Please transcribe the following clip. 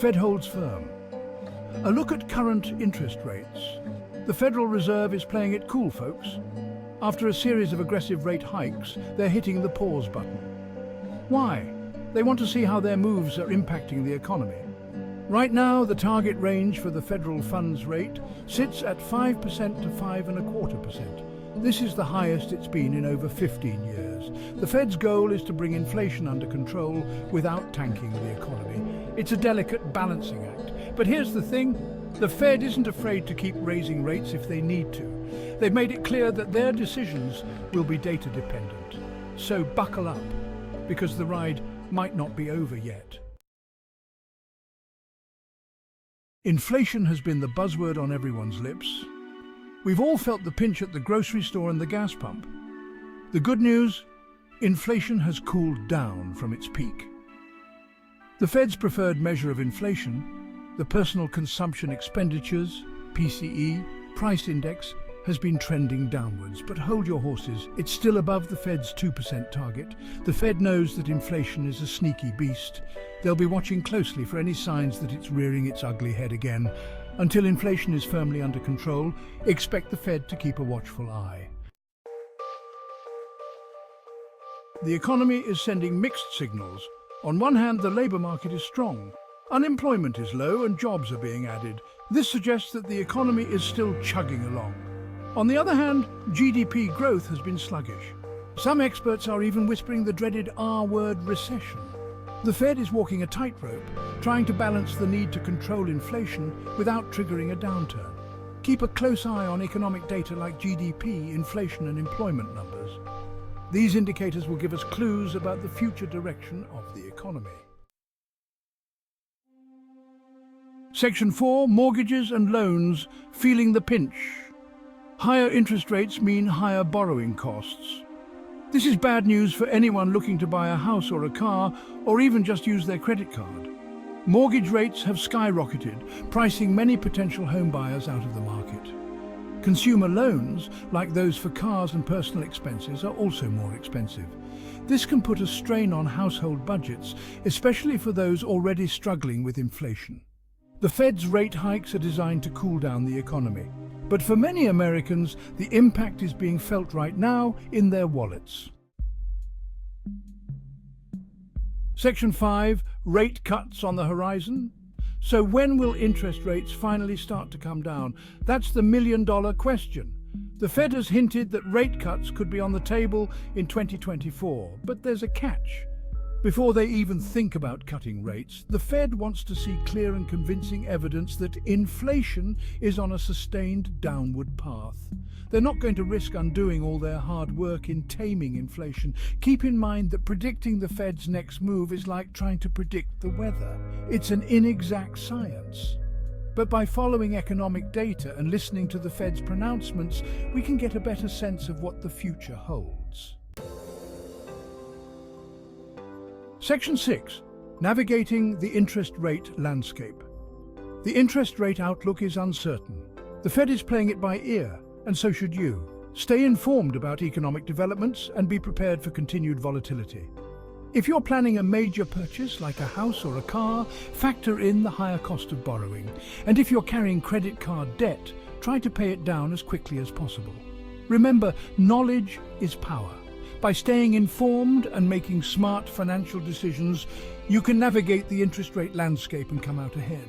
Fed holds firm. A look at current interest rates. The Federal Reserve is playing it cool, folks. After a series of aggressive rate hikes, they're hitting the pause button. Why? They want to see how their moves are impacting the economy. Right now, the target range for the federal funds rate sits at 5% to 5.25%. This is the highest it's been in over 15 years. The Fed's goal is to bring inflation under control without tanking the economy. It's a delicate balancing act. But here's the thing, the Fed isn't afraid to keep raising rates if they need to. They've made it clear that their decisions will be data dependent. So buckle up, because the ride might not be over yet. Inflation has been the buzzword on everyone's lips. We've all felt the pinch at the grocery store and the gas pump. The good news? Inflation has cooled down from its peak. The Fed's preferred measure of inflation, the Personal Consumption Expenditures, PCE, price index, has been trending downwards. But hold your horses, it's still above the Fed's 2% target. The Fed knows that inflation is a sneaky beast. They'll be watching closely for any signs that it's rearing its ugly head again. Until inflation is firmly under control, expect the Fed to keep a watchful eye. The economy is sending mixed signals. On one hand, the labour market is strong. Unemployment is low and jobs are being added. This suggests that the economy is still chugging along. On the other hand, GDP growth has been sluggish. Some experts are even whispering the dreaded R-word recession. The Fed is walking a tightrope, trying to balance the need to control inflation without triggering a downturn. Keep a close eye on economic data like GDP, inflation and employment numbers. These indicators will give us clues about the future direction of the economy. Section 4, mortgages and loans feeling the pinch. Higher interest rates mean higher borrowing costs. This is bad news for anyone looking to buy a house or a car, or even just use their credit card. Mortgage rates have skyrocketed, pricing many potential home buyers out of the market. Consumer loans, like those for cars and personal expenses, are also more expensive. This can put a strain on household budgets, especially for those already struggling with inflation. The Fed's rate hikes are designed to cool down the economy. But for many Americans, the impact is being felt right now in their wallets. Section 5, rate cuts on the horizon. So when will interest rates finally start to come down? That's the million-dollar question. The Fed has hinted that rate cuts could be on the table in 2024, but there's a catch. Before they even think about cutting rates, the Fed wants to see clear and convincing evidence that inflation is on a sustained downward path. They're not going to risk undoing all their hard work in taming inflation. Keep in mind that predicting the Fed's next move is like trying to predict the weather. It's an inexact science. But by following economic data and listening to the Fed's pronouncements, we can get a better sense of what the future holds. Section 6. Navigating the interest rate landscape. The interest rate outlook is uncertain. The Fed is playing it by ear, and so should you. Stay informed about economic developments and be prepared for continued volatility. If you're planning a major purchase like a house or a car, factor in the higher cost of borrowing. And if you're carrying credit card debt, try to pay it down as quickly as possible. Remember, knowledge is power. By staying informed and making smart financial decisions, you can navigate the interest rate landscape and come out ahead.